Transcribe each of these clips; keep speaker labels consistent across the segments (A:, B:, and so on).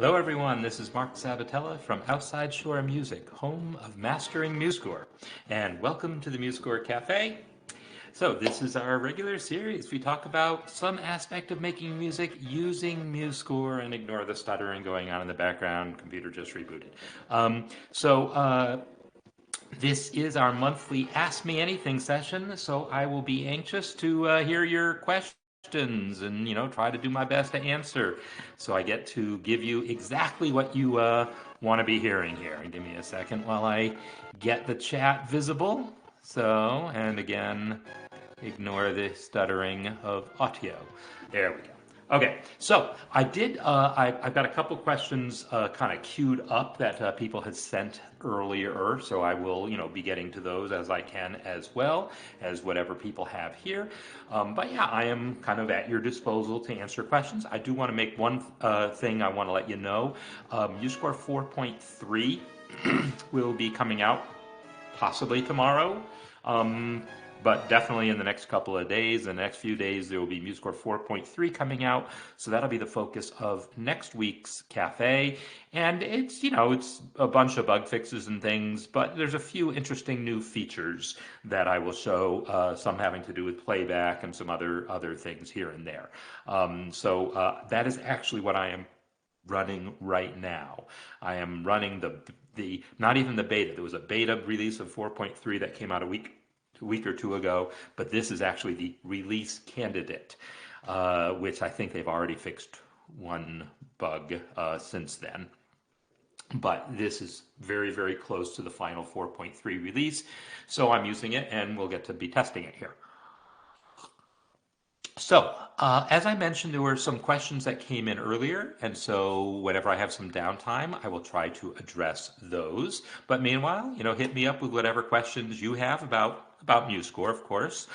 A: Hello everyone, this is Marc Sabatella from Outside Shore Music, home of mastering MuseScore, and welcome to the MuseScore Café. So this is our regular series. We talk about some aspect of making music using MuseScore and ignore the stuttering going on in the background. Computer just rebooted. This is our monthly Ask Me Anything session, so I will be anxious to hear your questions and try to do my best to answer. So I get to give you exactly what you want to be hearing here. Give me a second while I get the chat visible. So, and again, ignore the stuttering of audio. There we go. Okay, so I've got a couple questions kind of queued up that people had sent earlier, so I will, be getting to those as I can, as well as whatever people have here. But yeah, I am kind of at your disposal to answer questions. I do want to make one thing I want to let you know. MuseScore 4.3 will be coming out possibly tomorrow. But definitely in the next couple of days, the next few days, there will be MuseScore 4.3 coming out. So that'll be the focus of next week's cafe. And it's, it's a bunch of bug fixes and things, but there's a few interesting new features that I will show, some having to do with playback and some other things here and there. That is actually what I am running right now. I am running the not even the beta. There was a beta release of 4.3 that came out a week or two ago, but this is actually the release candidate, which I think they've already fixed one bug since then. But this is very, very close to the final 4.3 release, so I'm using it, and we'll get to be testing it here. So, as I mentioned, there were some questions that came in earlier, and so whenever I have some downtime, I will try to address those. But meanwhile, hit me up with whatever questions you have about MuseScore, of course.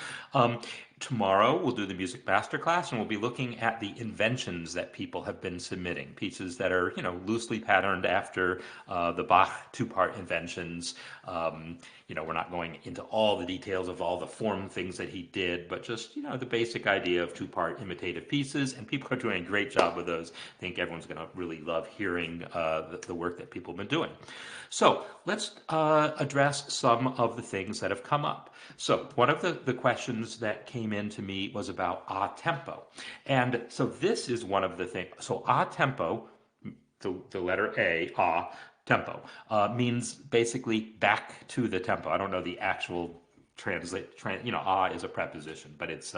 A: Tomorrow we'll do the music masterclass, and we'll be looking at the inventions that people have been submitting, pieces that are loosely patterned after the Bach two-part inventions. We're not going into all the details of all the form things that he did, but just the basic idea of two-part imitative pieces, and people are doing a great job with those. I think everyone's going to really love hearing the work that people have been doing. So let's address some of the things that have come up. So one of the questions that came in to me was about a tempo. And so this is one of the things. So a tempo, the letter A, tempo, means basically back to the tempo. I don't know the actual is a preposition, but it's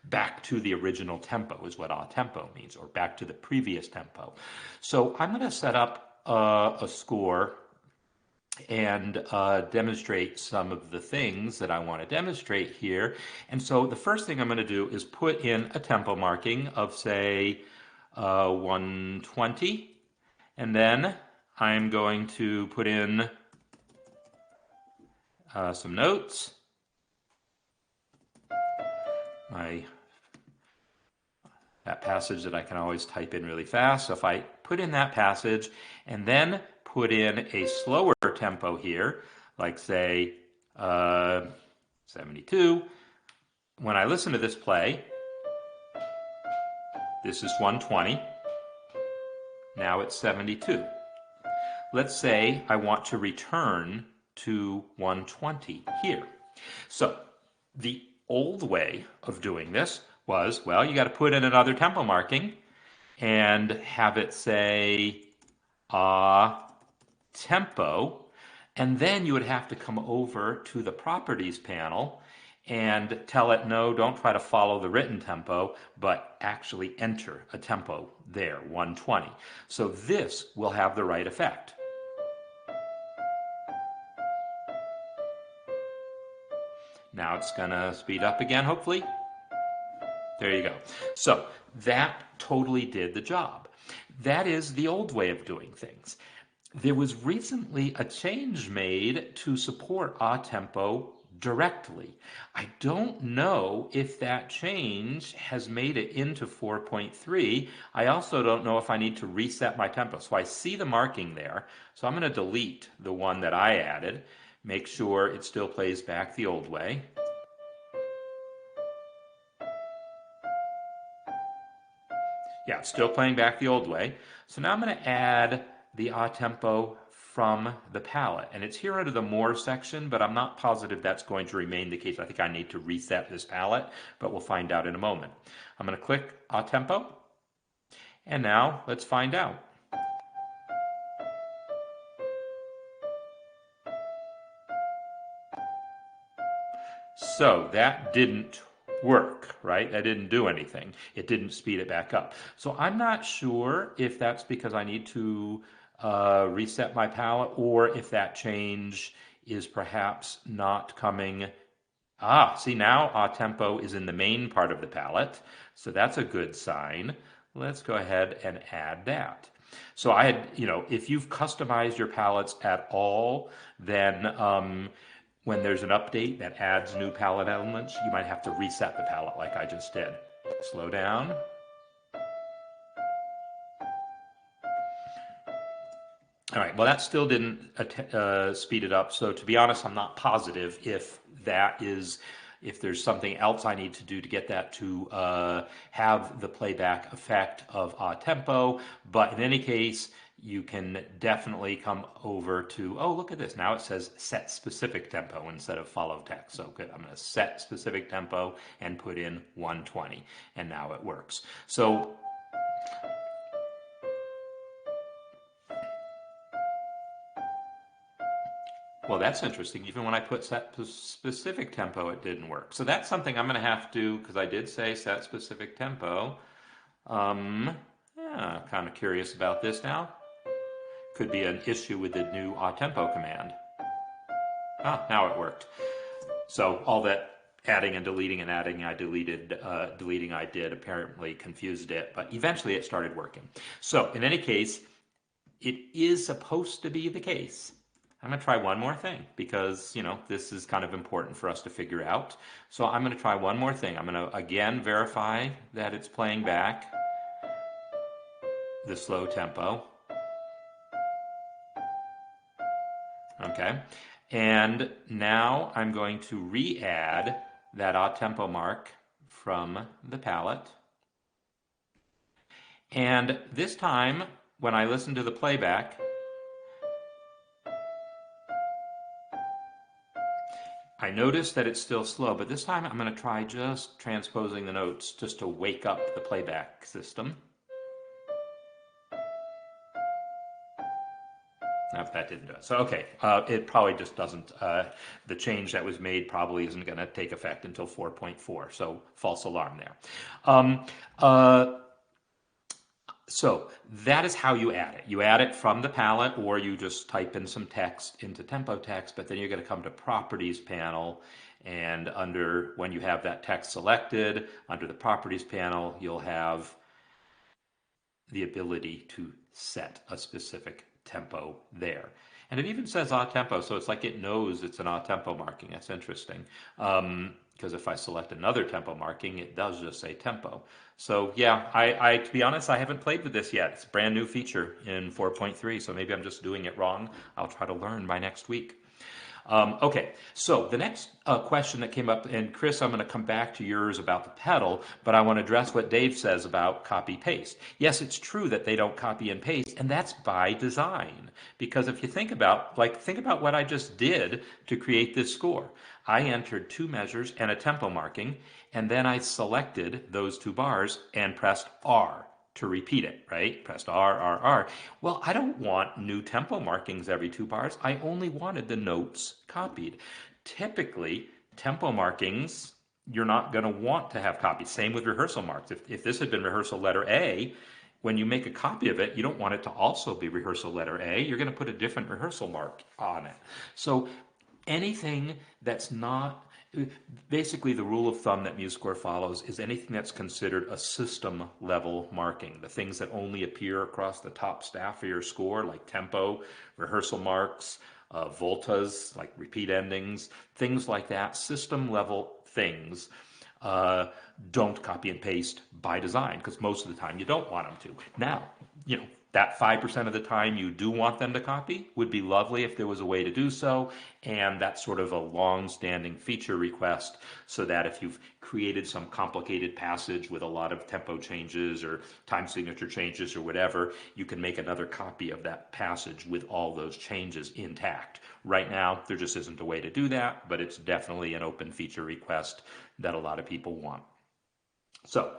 A: back to the original tempo is what a tempo means, or back to the previous tempo. So I'm going to set up a score and demonstrate some of the things that I want to demonstrate here. And so the first thing I'm going to do is put in a tempo marking of, say, 120. And then I'm going to put in some notes. That passage that I can always type in really fast. So if I put in that passage and then put in a slower tempo here, like say 72. When I listen to this play, this is 120. Now it's 72. Let's say I want to return to 120 here. So the old way of doing this was, well, you got to put in another tempo marking and have it say tempo, and then you would have to come over to the properties panel and tell it, no, don't try to follow the written tempo, but actually enter a tempo there, 120. So this will have the right effect. Now it's going to speed up again, hopefully. There you go. So that totally did the job. That is the old way of doing things. There was recently a change made to support a tempo directly. I don't know if that change has made it into 4.3. I also don't know if I need to reset my tempo. So I see the marking there. So I'm going to delete the one that I added, make sure it still plays back the old way. Yeah, it's still playing back the old way. So now I'm going to add the a tempo from the palette. And it's here under the more section, but I'm not positive that's going to remain the case. I think I need to reset this palette, but we'll find out in a moment. I'm going to click a tempo, and now let's find out. So that didn't work, right? That didn't do anything. It didn't speed it back up. So I'm not sure if that's because I need to reset my palette, or if that change is perhaps not coming. Ah, see, now a tempo is in the main part of the palette, so that's a good sign. Let's go ahead and add that. So I had, if you've customized your palettes at all, then when there's an update that adds new palette elements, you might have to reset the palette like I just did. Slow down. All right, well, that still didn't speed it up. So to be honest, I'm not positive if there's something else I need to do to get that to have the playback effect of a tempo. But in any case, you can definitely come over to, oh, look at this. Now it says set specific tempo instead of follow text. So good. I'm going to set specific tempo and put in 120. And now it works. So well, that's interesting. Even when I put set specific tempo, it didn't work. So that's something I'm going to have to, because I did say set specific tempo. Yeah, kind of curious about this now. Could be an issue with the new tempo command. Ah, now it worked. So all that adding and deleting and adding deleting I did apparently confused it, but eventually it started working. So in any case, it is supposed to be the case. I'm going to try one more thing because, this is kind of important for us to figure out. So I'm going to try one more thing. I'm going to again verify that it's playing back the slow tempo. Okay. And now I'm going to re-add that a tempo mark from the palette. And this time, when I listen to the playback, I notice that it's still slow, but this time I'm going to try just transposing the notes just to wake up the playback system. No, that didn't do it. So, okay, it probably just doesn't, the change that was made probably isn't going to take effect until 4.4, so false alarm there. So that is how you add it. You add it from the palette, or you just type in some text into tempo text, but then you're going to come to Properties panel, and when you have that text selected, under the Properties panel, you'll have the ability to set a specific tempo there. And it even says a tempo, so it's like it knows it's an a tempo marking. That's interesting. Because if I select another tempo marking, it does just say tempo. So yeah, I to be honest, I haven't played with this yet. It's a brand new feature in 4.3, so maybe I'm just doing it wrong. I'll try to learn by next week. Okay, so the next question that came up, and Chris, I'm going to come back to yours about the pedal, but I want to address what Dave says about copy-paste. Yes, it's true that they don't copy and paste, and that's by design. Because if you think about what I just did to create this score. I entered 2 measures and a tempo marking, and then I selected those 2 bars and pressed R to repeat it, right? Pressed R, R, R. Well, I don't want new tempo markings every 2 bars. I only wanted the notes copied. Typically, tempo markings, you're not going to want to have copied. Same with rehearsal marks. If this had been rehearsal letter A, when you make a copy of it, you don't want it to also be rehearsal letter A. You're going to put a different rehearsal mark on it. So anything that's not, basically the rule of thumb that MuseScore follows is anything that's considered a system level marking, the things that only appear across the top staff of your score, like tempo, rehearsal marks, voltas, like repeat endings, things like that, system level things, don't copy and paste by design, because most of the time you don't want them to. Now, That 5% of the time you do want them to copy would be lovely if there was a way to do so. And that's sort of a long-standing feature request, so that if you've created some complicated passage with a lot of tempo changes or time signature changes or whatever, you can make another copy of that passage with all those changes intact. Right now, there just isn't a way to do that, but it's definitely an open feature request that a lot of people want. So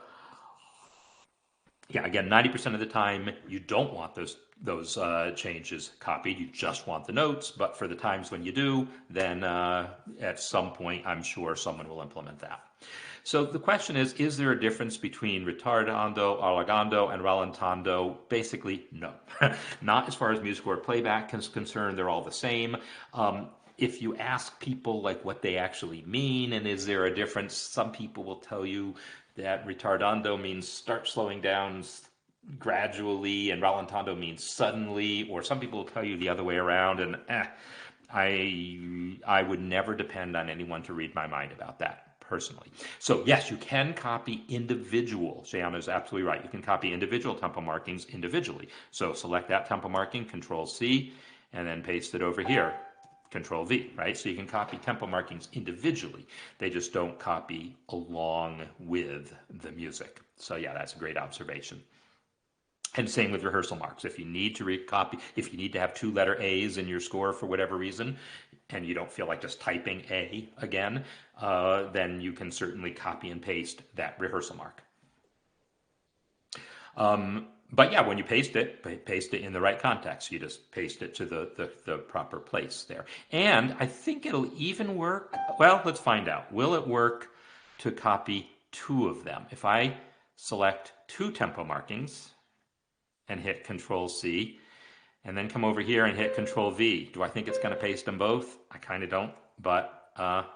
A: yeah, again, 90% of the time you don't want those changes copied. You just want the notes. But for the times when you do, then at some point, I'm sure someone will implement that. So the question is there a difference between retardando, allargando, and rallentando? Basically, no. Not as far as MuseScore playback is concerned. They're all the same. If you ask people like what they actually mean and is there a difference, some people will tell you that retardando means start slowing down gradually and rallentando means suddenly, or some people will tell you the other way around, and I would never depend on anyone to read my mind about that personally. So yes, you can copy individual. Shayana is absolutely right. You can copy individual tempo markings individually. So select that tempo marking, Control C, and then paste it over here. Control V, right? So you can copy tempo markings individually. They just don't copy along with the music. So yeah, that's a great observation. And same with rehearsal marks. If you need to recopy, if you need to have 2 letter A's in your score for whatever reason, and you don't feel like just typing A again, then you can certainly copy and paste that rehearsal mark. But yeah, when you paste it in the right context. You just paste it to the proper place there. And I think it'll even work. Well, let's find out. Will it work to copy 2 of them? If I select 2 tempo markings and hit Control C, and then come over here and hit Control V, do I think it's going to paste them both? I kind of don't, but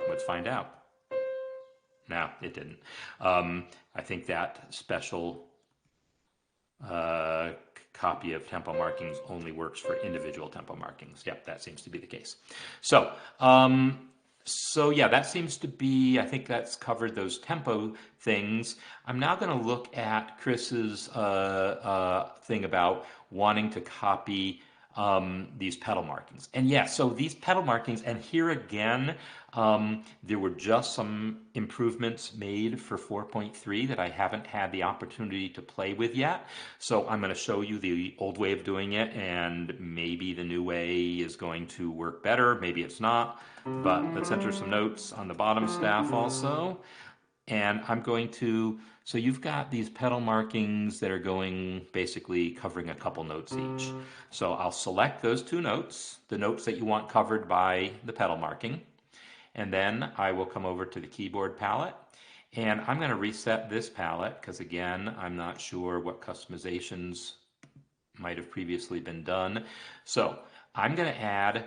A: let's find out. No, it didn't. I think that special copy of tempo markings only works for individual tempo markings. Yep, that seems to be the case. So, so yeah, that seems to be, I think that's covered those tempo things. I'm now going to look at Chris's thing about wanting to copy these pedal markings. And yeah, so these pedal markings, and here again, there were just some improvements made for 4.3 that I haven't had the opportunity to play with yet. So I'm going to show you the old way of doing it, and maybe the new way is going to work better. Maybe it's not, but let's enter some notes on the bottom staff also. And I'm going to, so you've got these pedal markings that are going basically covering a couple notes each. So I'll select those 2 notes, the notes that you want covered by the pedal marking. And then I will come over to the keyboard palette. And I'm going to reset this palette because, again, I'm not sure what customizations might have previously been done. So I'm going to add,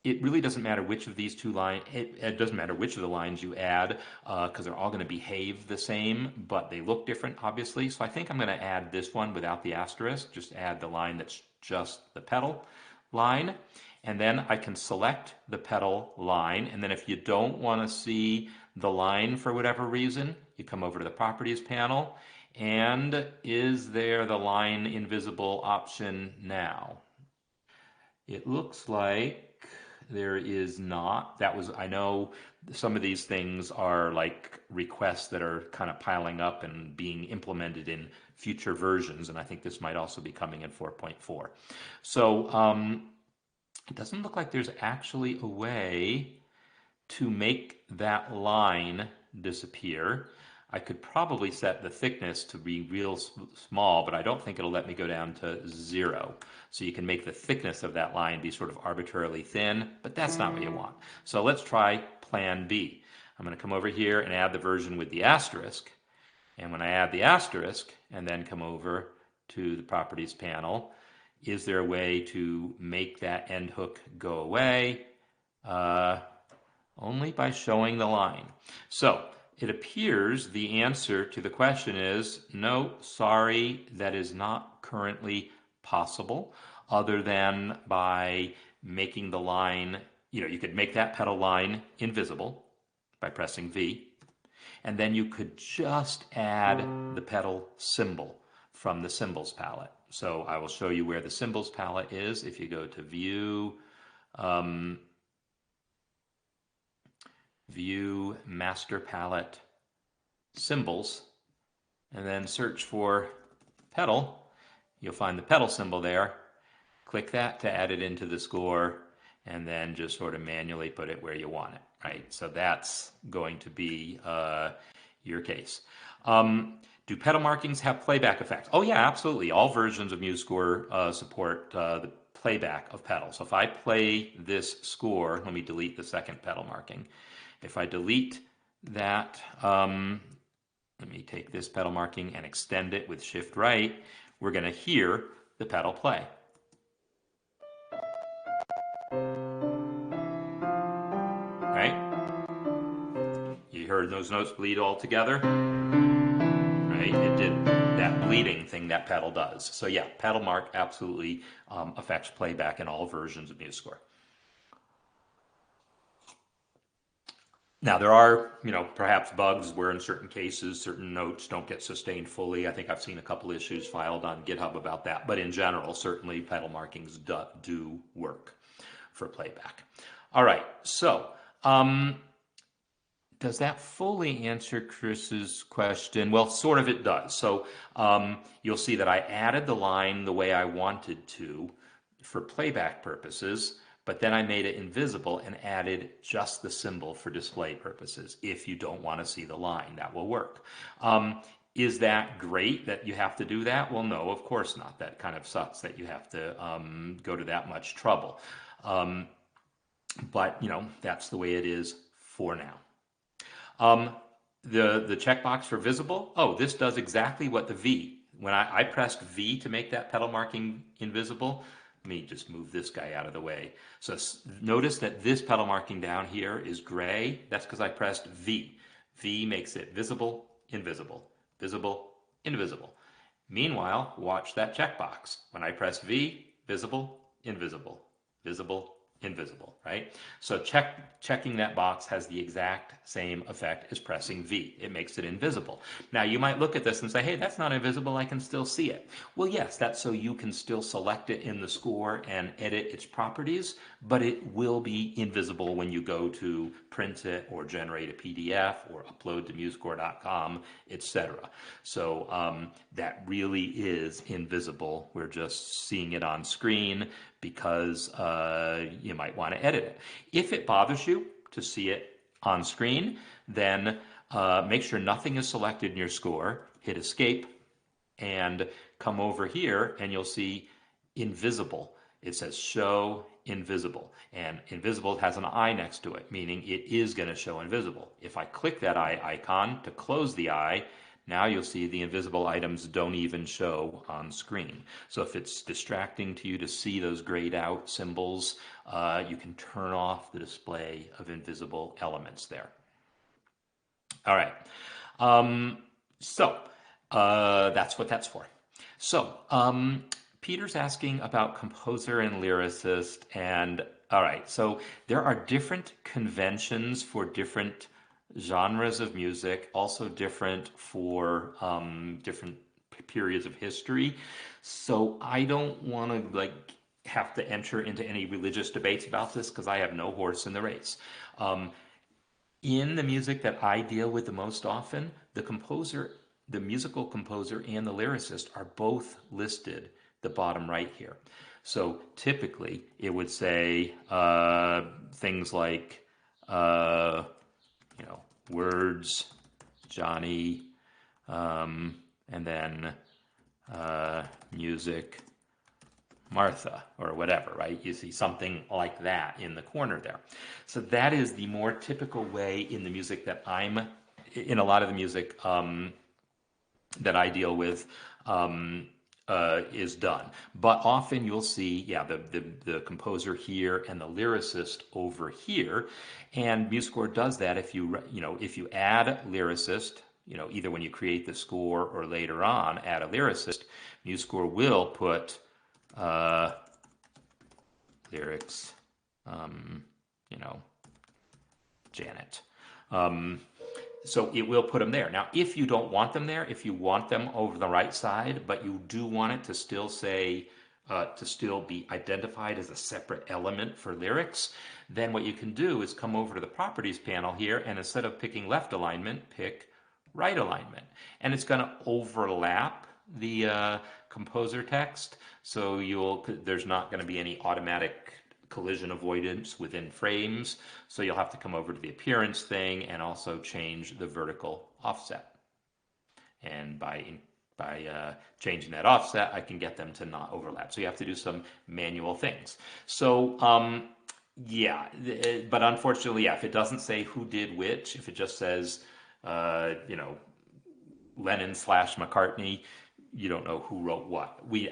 A: it really doesn't matter which of these 2 lines, it doesn't matter which of the lines you add because they're all going to behave the same, but they look different, obviously. So I think I'm going to add this one without the asterisk, just add the line that's just the pedal line. And then I can select the pedal line. And then if you don't want to see the line for whatever reason, you come over to the Properties panel. And is there the line invisible option now? It looks like there is not. That was, I know some of these things are like requests that are kind of piling up and being implemented in future versions. And I think this might also be coming in 4.4. So, it doesn't look like there's actually a way to make that line disappear. I could probably set the thickness to be real small, but I don't think it'll let me go down to 0. So you can make the thickness of that line be sort of arbitrarily thin, but that's not what you want. So let's try Plan B. I'm going to come over here and add the version with the asterisk. And when I add the asterisk and then come over to the Properties panel, is there a way to make that end hook go away? Only by showing the line. So it appears the answer to the question is no, sorry, that is not currently possible, other than by making the line, you could make that pedal line invisible by pressing V, and then you could just add the pedal symbol from the symbols palette. So I will show you where the cymbals palette is. If you go to View, View, Master Palette, Cymbals, and then search for pedal, you'll find the pedal symbol there. Click that to add it into the score, and then just sort of manually put it where you want it, right? So that's going to be your case. Do pedal markings have playback effects? Oh yeah, absolutely. All versions of MuseScore support the playback of pedals. So if I play this score, let me delete the second pedal marking. If I delete that, let me take this pedal marking and extend it with Shift right, we're going to hear the pedal play. Right? You heard those notes bleed all together? Right? It did that bleeding thing that pedal does. So yeah, pedal mark absolutely affects playback in all versions of MuseScore. Now there are, perhaps bugs where in certain cases certain notes don't get sustained fully. I think I've seen a couple issues filed on GitHub about that. But in general, certainly pedal markings do work for playback. All right, so does that fully answer Chris's question? Well, sort of it does. So you'll see that I added the line the way I wanted to for playback purposes, but then I made it invisible and added just the symbol for display purposes. If you don't want to see the line, that will work. Is that great that you have to do that? Well, no, of course not. That kind of sucks that you have to go to that much trouble. But, that's the way it is for now. The checkbox for visible, oh, this does exactly what the V. When I pressed V to make that pedal marking invisible, let me just move this guy out of the way. So notice that this pedal marking down here is gray. That's because I pressed V. V makes it visible, invisible, visible, invisible. Meanwhile, watch that checkbox. When I press V, visible, invisible, visible, invisible, right? So checking that box has the exact same effect as pressing V. It makes it invisible. Now you might look at this and say, hey, that's not invisible, I can still see it. Well, yes, that's so you can still select it in the score and edit its properties, but it will be invisible when you go to print it or generate a PDF or upload to musescore.com, etc. So that really is invisible. We're just seeing it on screen because you might want to edit it. If it bothers you to see it on screen, then make sure nothing is selected in your score, hit escape, and come over here and you'll see invisible. It says show invisible, and invisible has an eye next to it, meaning it is going to show invisible. If I click that eye icon to close the eye, now you'll see the invisible items don't even show on screen. So if it's distracting to you to see those grayed out symbols, you can turn off the display of invisible elements there. All right. So that's what that's for. So Peter's asking about composer and lyricist, and all right, so there are different conventions for different genres of music, also different for different periods of history. So I don't want to have to enter into any religious debates about this because I have no horse in the race. In the music that I deal with the most often, the composer, the musical composer, and the lyricist are both listed the bottom right here. So typically it would say things like words, Johnny, and then music, Martha, or whatever, right? You see something like that in the corner there. So that is the more typical way in the music that in a lot of the music that I deal with is done. But often you'll see, the composer here and the lyricist over here, and MuseScore does that if you add lyricist, either when you create the score or later on add a lyricist, MuseScore will put lyrics, Janet. So it will put them there. Now, if you don't want them there, if you want them over the right side, but you do want it to still say, to still be identified as a separate element for lyrics, then what you can do is come over to the properties panel here, and instead of picking left alignment, pick right alignment. And it's going to overlap the composer text, so there's not going to be any automatic collision avoidance within frames. So you'll have to come over to the appearance thing and also change the vertical offset. And by changing that offset, I can get them to not overlap. So you have to do some manual things. So yeah, but unfortunately, yeah, if it doesn't say who did which, if it just says, you know, Lennon/McCartney, you don't know who wrote what. We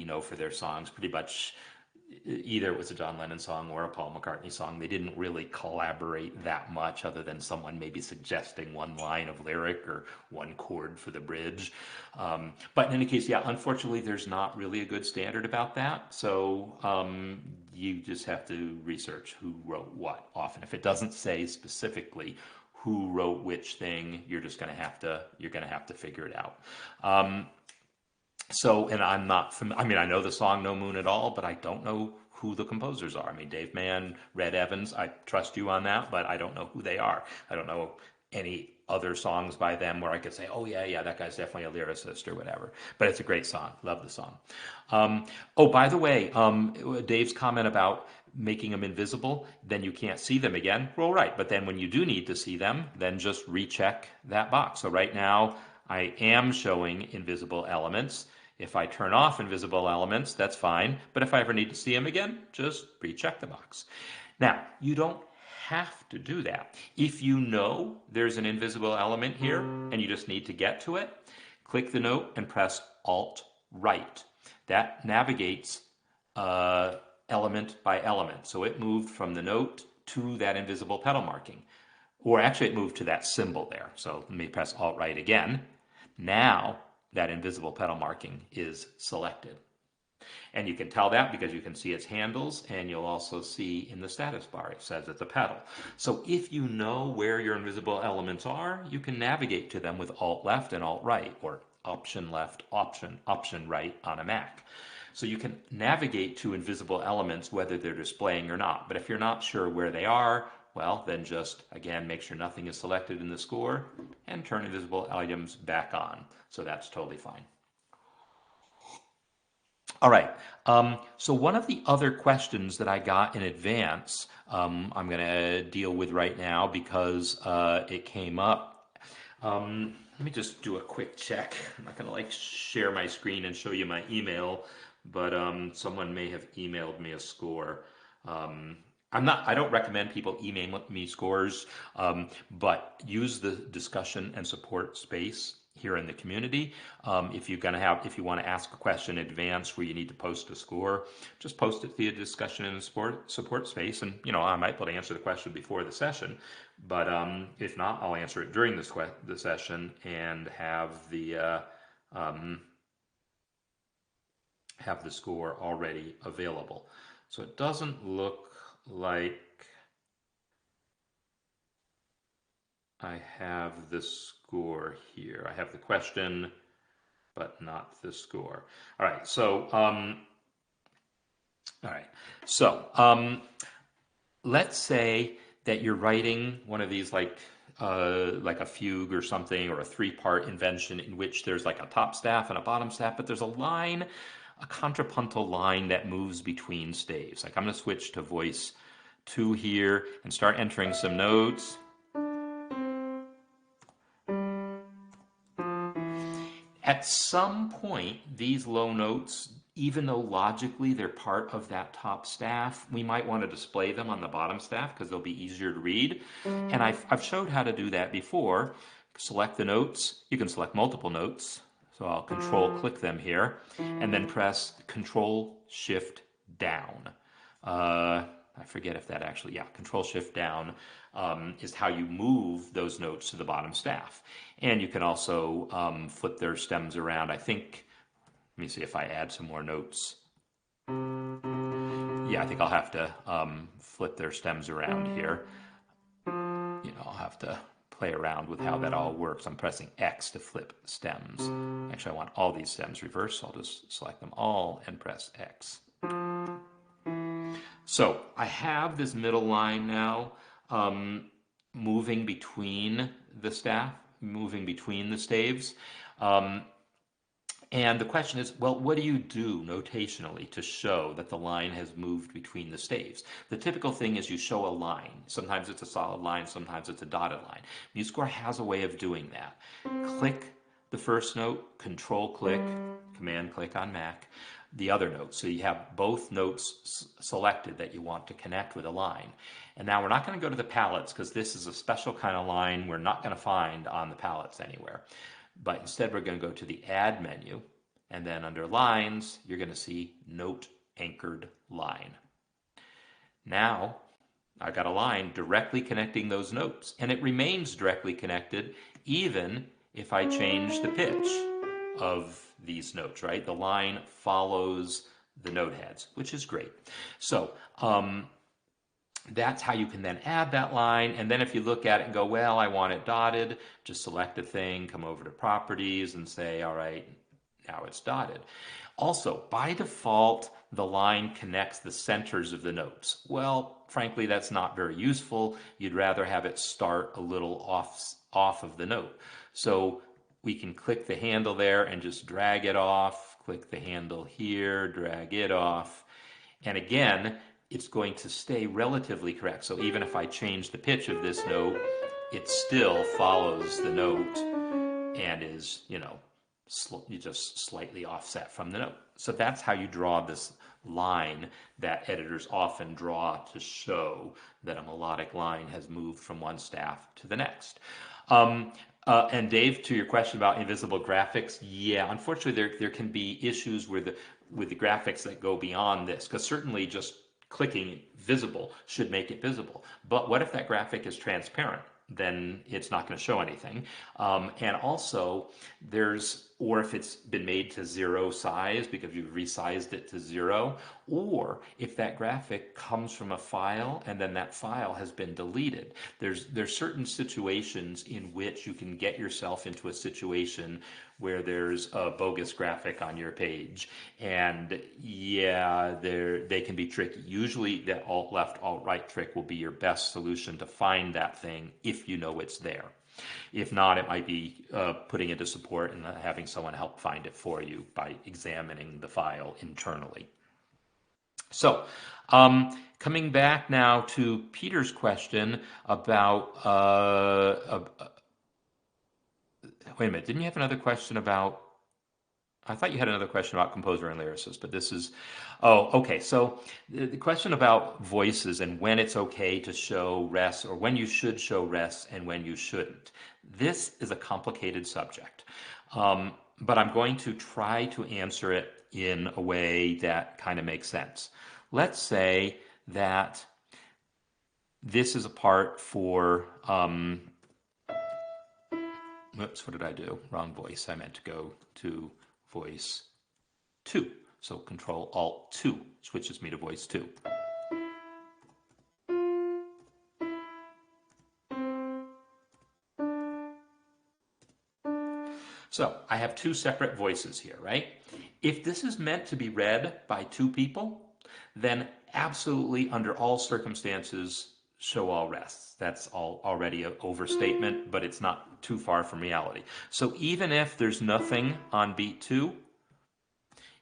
A: know for their songs pretty much either it was a John Lennon song or a Paul McCartney song. They didn't really collaborate that much other than someone maybe suggesting one line of lyric or one chord for the bridge. But in any case, yeah, unfortunately, there's not really a good standard about that. So you just have to research who wrote what often. If it doesn't say specifically who wrote which thing, you're just going to have to figure it out. So, and I'm not I mean, I know the song No Moon at All, but I don't know who the composers are. I mean, Dave Mann, Red Evans, I trust you on that, but I don't know who they are. I don't know any other songs by them where I could say, oh, yeah, that guy's definitely a lyricist or whatever. But it's a great song. Love the song. Oh, by the way, Dave's comment about making them invisible, then you can't see them again. Well, right. But then when you do need to see them, then just recheck that box. So right now, I am showing invisible elements. If I turn off invisible elements, that's fine. But if I ever need to see them again, just recheck the box. Now, you don't have to do that. If you know there's an invisible element here and you just need to get to it, click the note and press Alt-Right. That navigates element by element. So it moved from the note to that invisible pedal marking. Or actually, it moved to that symbol there. So let me press Alt-Right again. Now, that invisible pedal marking is selected. And you can tell that because you can see its handles, and you'll also see in the status bar it says it's a pedal. So if you know where your invisible elements are, you can navigate to them with Alt-Left and Alt-Right, or Option-Left, Option-Right on a Mac. So you can navigate to invisible elements whether they're displaying or not. But if you're not sure where they are, well, then just, again, make sure nothing is selected in the score and turn invisible items back on. So that's totally fine. All right. So one of the other questions that I got in advance, I'm going to deal with right now because it came up. Let me just do a quick check. I'm not going to share my screen and show you my email, but someone may have emailed me a score. I don't recommend people email me scores, but use the discussion and support space here in the community. If you want to ask a question in advance where you need to post a score, just post it via discussion and support space. And, I might be able to answer the question before the session, but if not, I'll answer it during the session and have the score already available. So it doesn't look like I have the score here. I have the question, but not the score. All right. So, let's say that you're writing one of these like a fugue or something, or a three-part invention in which there's like a top staff and a bottom staff, but there's a contrapuntal line that moves between staves. Like I'm going to switch to voice 2 here and start entering some notes. At some point, these low notes, even though logically they're part of that top staff, we might want to display them on the bottom staff because they'll be easier to read. And I've showed how to do that before. Select the notes. You can select multiple notes. So I'll Control-click them here, and then press Control-Shift-Down. I forget if that actually, yeah, Control-Shift-Down is how you move those notes to the bottom staff. And you can also flip their stems around. I think, let me see if I add some more notes. Yeah, I think I'll have to flip their stems around here. I'll have to play around with how that all works. I'm pressing X to flip stems. Actually, I want all these stems reversed, so I'll just select them all and press X. So I have this middle line now moving between the staff, moving between the staves. And the question is, well, what do you do notationally to show that the line has moved between the staves? The typical thing is you show a line. Sometimes it's a solid line, sometimes it's a dotted line. MuseScore has a way of doing that. Click the first note, control click, command click on Mac, the other note. So you have both notes selected that you want to connect with a line. And now we're not going to go to the palettes because this is a special kind of line we're not going to find on the palettes anywhere. But instead, we're going to go to the Add menu, and then under Lines, you're going to see Note Anchored Line. Now, I've got a line directly connecting those notes, and it remains directly connected even if I change the pitch of these notes, right? The line follows the note heads, which is great. So, that's how you can then add that line. And then if you look at it and go, well, I want it dotted, just select a thing, come over to properties and say, all right, now it's dotted. Also, by default, the line connects the centers of the notes. Well, frankly, that's not very useful. You'd rather have it start a little off of the note. So we can click the handle there and just drag it off, click the handle here, drag it off. And again, it's going to stay relatively correct. So even if I change the pitch of this note, it still follows the note and is, just slightly offset from the note. So that's how you draw this line that editors often draw to show that a melodic line has moved from one staff to the next. And Dave, to your question about invisible graphics, yeah, unfortunately there can be issues with the graphics that go beyond this, because certainly just clicking visible should make it visible. But what if that graphic is transparent? Then it's not going to show anything. And also, or if it's been made to 0 size because you've resized it to 0, or if that graphic comes from a file and then that file has been deleted. There's certain situations in which you can get yourself into a situation where there's a bogus graphic on your page. And yeah, they can be tricky. Usually the alt left, alt right trick will be your best solution to find that thing if you know it's there. If not, it might be putting it to support and having someone help find it for you by examining the file internally. So, coming back now to Peter's question about, wait a minute, didn't you have another question about, I thought you had another question about composer and lyricist, but this is, okay. So the question about voices and when it's okay to show rests or when you should show rests and when you shouldn't. This is a complicated subject, but I'm going to try to answer it in a way that kind of makes sense. Let's say that this is a part for, oops, what did I do? Wrong voice. I meant to go to voice 2. So Control Alt 2 switches me to voice 2. So I have 2 separate voices here, right? If this is meant to be read by 2 people, then absolutely under all circumstances show all rests. That's already an overstatement, but it's not too far from reality. So even if there's nothing on beat 2,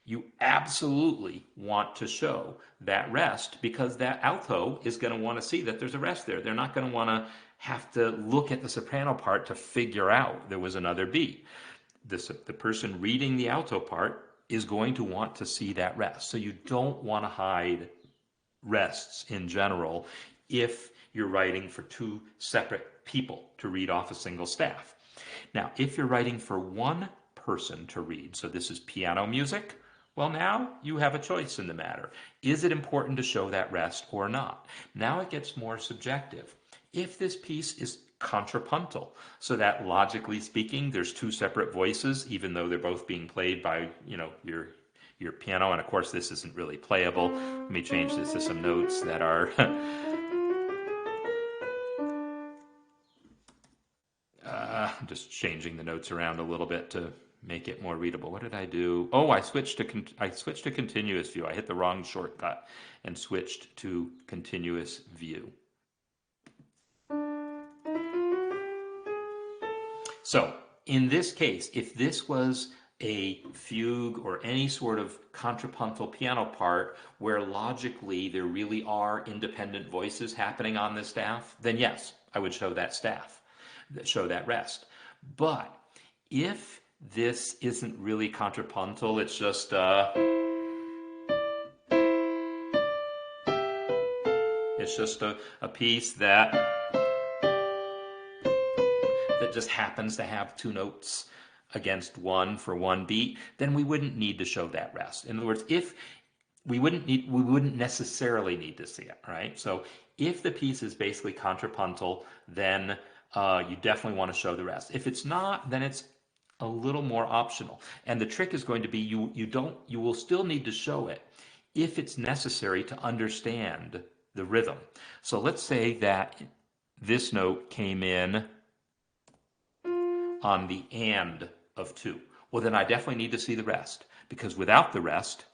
A: you absolutely want to show that rest because that alto is going to want to see that there's a rest there. They're not going to want to have to look at the soprano part to figure out there was another beat. The person reading the alto part is going to want to see that rest. So you don't want to hide rests in general if you're writing for 2 separate people to read off a single staff. Now, if you're writing for one person to read, so this is piano music, well, now you have a choice in the matter. Is it important to show that rest or not? Now it gets more subjective. If this piece is contrapuntal, so that logically speaking, there's 2 separate voices, even though they're both being played by, your piano, and of course this isn't really playable. Let me change this to some notes that are I'm just changing the notes around a little bit to make it more readable. What did I do? Oh, I switched to continuous view. I hit the wrong shortcut and switched to continuous view. So in this case, if this was a fugue or any sort of contrapuntal piano part where logically there really are independent voices happening on the staff, then yes, I would show that staff, show that rest. But if this isn't really contrapuntal, it's just a piece that just happens to have two notes against one for one beat, then we wouldn't need to show that rest. In other words, if we wouldn't necessarily need to see it, right? So if the piece is basically contrapuntal, then you definitely want to show the rest. If it's not, then it's a little more optional. And the trick is going to be you will still need to show it if it's necessary to understand the rhythm. So let's say that this note came in on the and of 2. Well, then I definitely need to see the rest, because without the rest,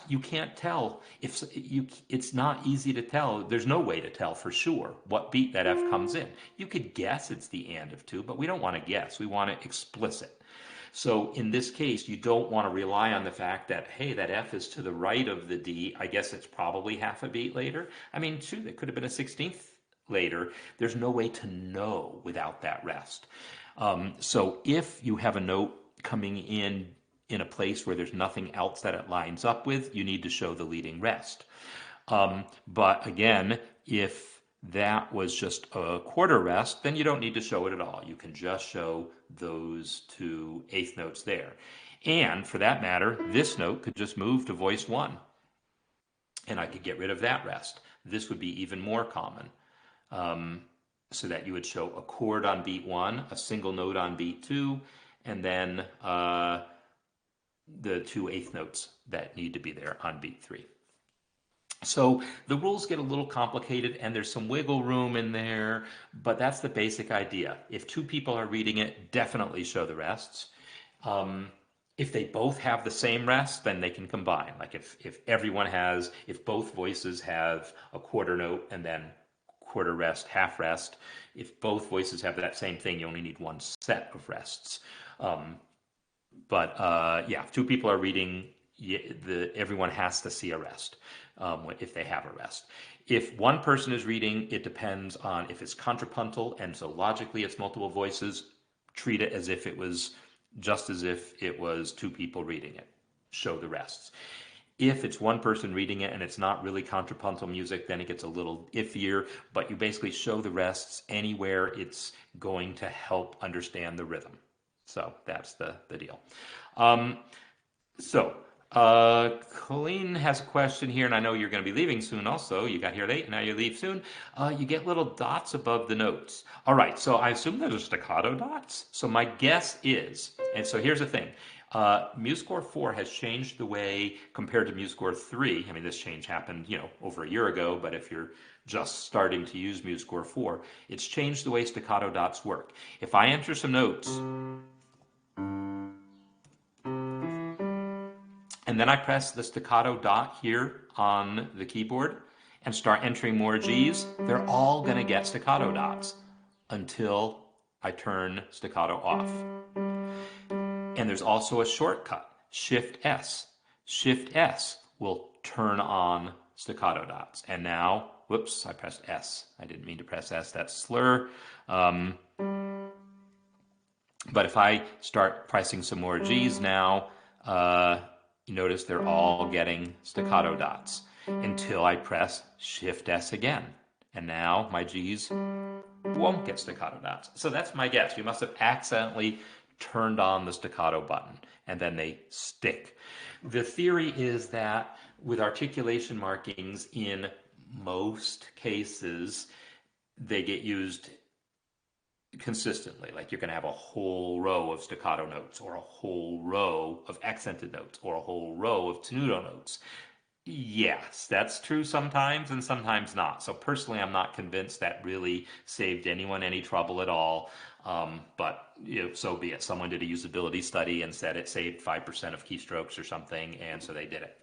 A: you can't tell. It's not easy to tell. There's no way to tell for sure what beat that F comes in. You could guess it's the and of 2, but we don't want to guess. We want it explicit. So in this case, you don't want to rely on the fact that, hey, that F is to the right of the D. I guess it's probably half a beat later. I mean, shoot, it could have been a 16th later. There's no way to know without that rest. So if you have a note coming in a place where there's nothing else that it lines up with, you need to show the leading rest. But again, if that was just a quarter rest, then you don't need to show it at all. You can just show those two eighth notes there. And for that matter, this note could just move to voice 1, and I could get rid of that rest. This would be even more common. So that you would show a chord on beat 1, a single note on beat 2, and then the two eighth notes that need to be there on beat 3. So the rules get a little complicated, and there's some wiggle room in there, but that's the basic idea. If two people are reading it, definitely show the rests. If they both have the same rest, then they can combine. Like if both voices have a quarter note and then quarter rest, half rest, if both voices have that same thing, you only need one set of rests. If two people are reading, everyone has to see a rest if they have a rest. If one person is reading, it depends on if it's contrapuntal, and so logically it's multiple voices. Treat it as if it was two people reading it. Show the rests. If it's one person reading it and it's not really contrapuntal music, then it gets a little iffier, but you basically show the rests anywhere it's going to help understand the rhythm. So that's the deal. Colleen has a question here, and I know you're going to be leaving soon also. You got here late, and now you leave soon. You get little dots above the notes. All right, so I assume those are staccato dots. So my guess is, and so here's the thing. MuseScore 4 has changed the way compared to MuseScore 3. I mean, this change happened, over a year ago, but if you're just starting to use MuseScore 4, it's changed the way staccato dots work. If I enter some notes, and then I press the staccato dot here on the keyboard and start entering more Gs, they're all going to get staccato dots until I turn staccato off. And there's also a shortcut, Shift S. Shift S will turn on staccato dots. And now, whoops, I pressed S. I didn't mean to press S, that's Slur. But if I start pressing some more Gs now, you notice they're all getting staccato dots until I press Shift S again. And now my Gs won't get staccato dots. So that's my guess. You must have accidentally turned on the staccato button, and then they stick. The theory is that with articulation markings, in most cases, they get used consistently. Like you're going to have a whole row of staccato notes, or a whole row of accented notes, or a whole row of tenuto notes. Yes, that's true sometimes and sometimes not. So personally, I'm not convinced that really saved anyone any trouble at all. But so be it. Someone did a usability study and said it saved 5% of keystrokes or something, and so they did it.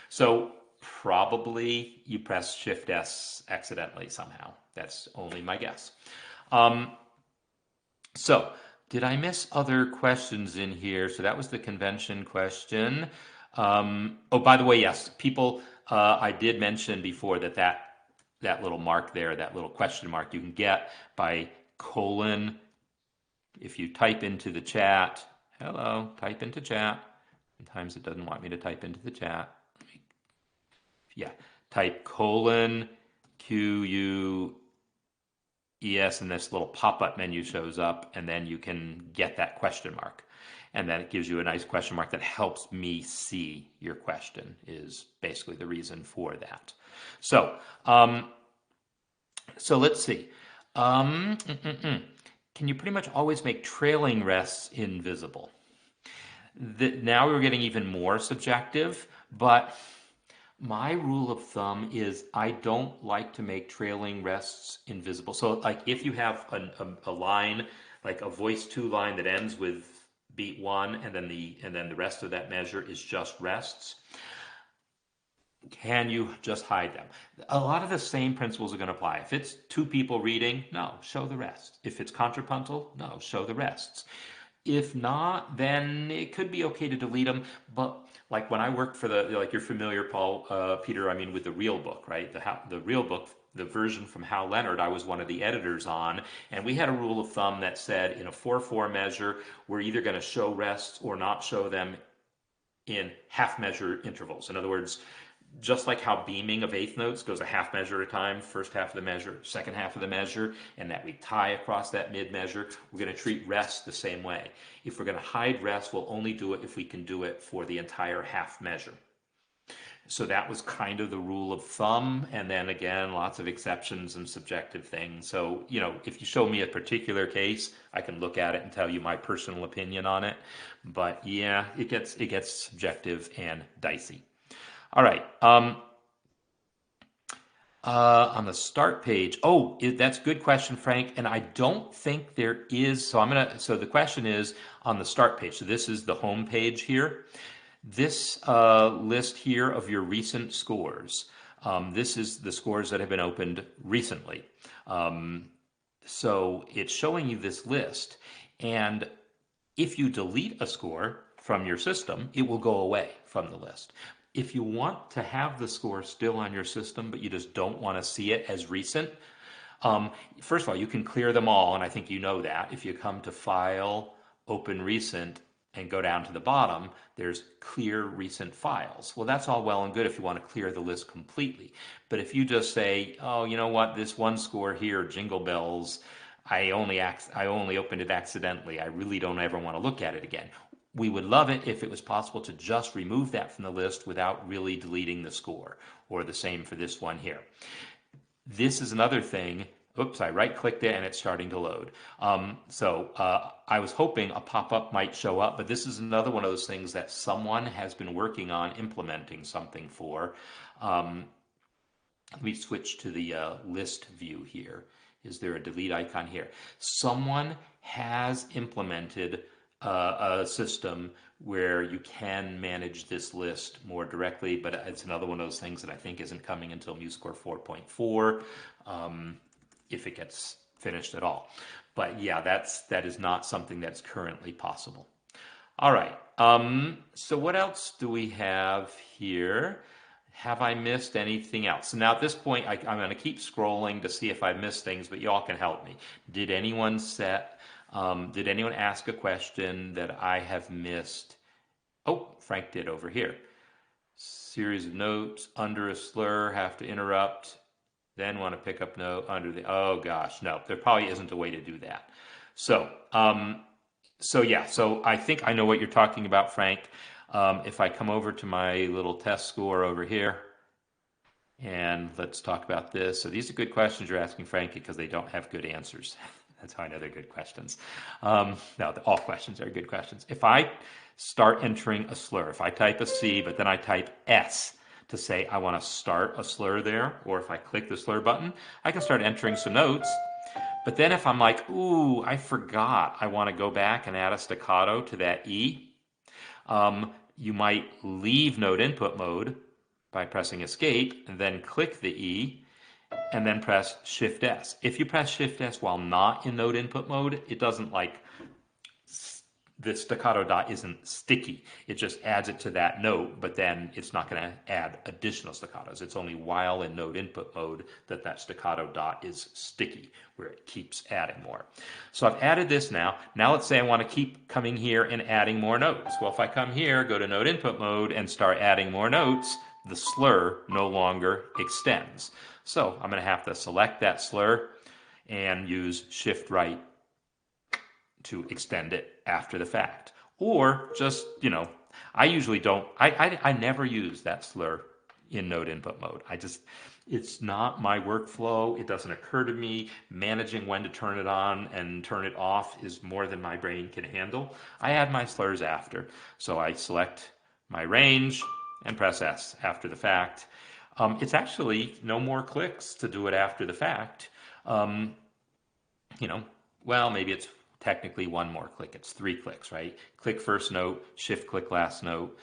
A: So probably you press Shift S accidentally somehow. That's only my guess. Um, so, did I miss other questions in here? So that was the convention question. Oh, by the way, yes, people, I did mention before that little mark there, that little question mark, you can get by colon. If you type into the chat, hello, type into chat. Sometimes it doesn't want me to type into the chat. Yeah, type colon QU ES and this little pop-up menu shows up, and then you can get that question mark. And then it gives you a nice question mark that helps me see your question, is basically the reason for that. So, so let's see. Um, mm, mm, mm. Can you pretty much always make trailing rests invisible? Now we're getting even more subjective, but my rule of thumb is I don't like to make trailing rests invisible. So, like if you have a line, like a voice two line that ends with beat one, and then the rest of that measure is just rests, can you just hide them? A lot of the same principles are going to apply. If it's two people reading, no, show the rest. If it's contrapuntal, no, show the rests. If not, then it could be okay to delete them. But like when I worked for like you're familiar, Paul, Peter, I mean, with the real book, right? The real book, the version from Hal Leonard, I was one of the editors on, and we had a rule of thumb that said in a 4/4 measure, we're either going to show rests or not show them in half measure intervals. In other words, just like how beaming of eighth notes goes a half measure at a time, first half of the measure, second half of the measure, and that we tie across that mid measure, we're going to treat rest the same way. If we're going to hide rest, we'll only do it if we can do it for the entire half measure. So that was kind of the rule of thumb. And then again, lots of exceptions and subjective things. So, if you show me a particular case, I can look at it and tell you my personal opinion on it. But yeah, it gets subjective and dicey. All right. On the start page, that's a good question, Frank. And I don't think there is. So the question is on the start page. So this is the home page here. This list here of your recent scores. This is the scores that have been opened recently. So it's showing you this list. And if you delete a score from your system, it will go away from the list. If you want to have the score still on your system, but you just don't want to see it as recent, first of all, you can clear them all, and I think you know that. If you come to File, Open Recent, and go down to the bottom, there's Clear Recent Files. Well, that's all well and good if you want to clear the list completely. But if you just say, oh, you know what, this one score here, Jingle Bells, I only opened it accidentally. I really don't ever want to look at it again. We would love it if it was possible to just remove that from the list without really deleting the score, or the same for this one here. This is another thing. Oops, I right-clicked it and it's starting to load. I was hoping a pop-up might show up, but this is another one of those things that someone has been working on implementing something for. Let me switch to the list view here. Is there a delete icon here? Someone has implemented a system where you can manage this list more directly, but it's another one of those things that I think isn't coming until MuseScore 4.4, if it gets finished at all. But yeah, that is not something that's currently possible. All right. So what else do we have here? Have I missed anything else? So now at this point, I'm going to keep scrolling to see if I missed things, but y'all can help me. Did anyone ask a question that I have missed? Oh, Frank did over here. Series of notes under a slur, have to interrupt, then want to pick up note under the, oh gosh, no, there probably isn't a way to do that. So I think I know what you're talking about, Frank. If I come over to my little test score over here, and let's talk about this. So these are good questions you're asking, Frank, because they don't have good answers. That's how I know they're good questions. No, all questions are good questions. If I start entering a slur, if I type a C, but then I type S to say I want to start a slur there, or if I click the slur button, I can start entering some notes. But then if I'm like, ooh, I forgot, I want to go back and add a staccato to that E, you might leave note input mode by pressing escape and then click the E and then press Shift S. If you press Shift S while not in note input mode, it doesn't like the staccato dot isn't sticky. It just adds it to that note, but then it's not going to add additional staccatos. It's only while in note input mode that that staccato dot is sticky, where it keeps adding more. So I've added this now. Now let's say I want to keep coming here and adding more notes. Well, if I come here, go to note input mode and start adding more notes, the slur no longer extends. So I'm going to have to select that slur and use Shift right to extend it after the fact. Or just, I usually don't, I never use that slur in note input mode. It's not my workflow. It doesn't occur to me. Managing when to turn it on and turn it off is more than my brain can handle. I add my slurs after. So I select my range and press S after the fact. It's actually no more clicks to do it after the fact. Well, maybe it's technically one more click. It's 3 clicks, right? Click first note, shift click last note,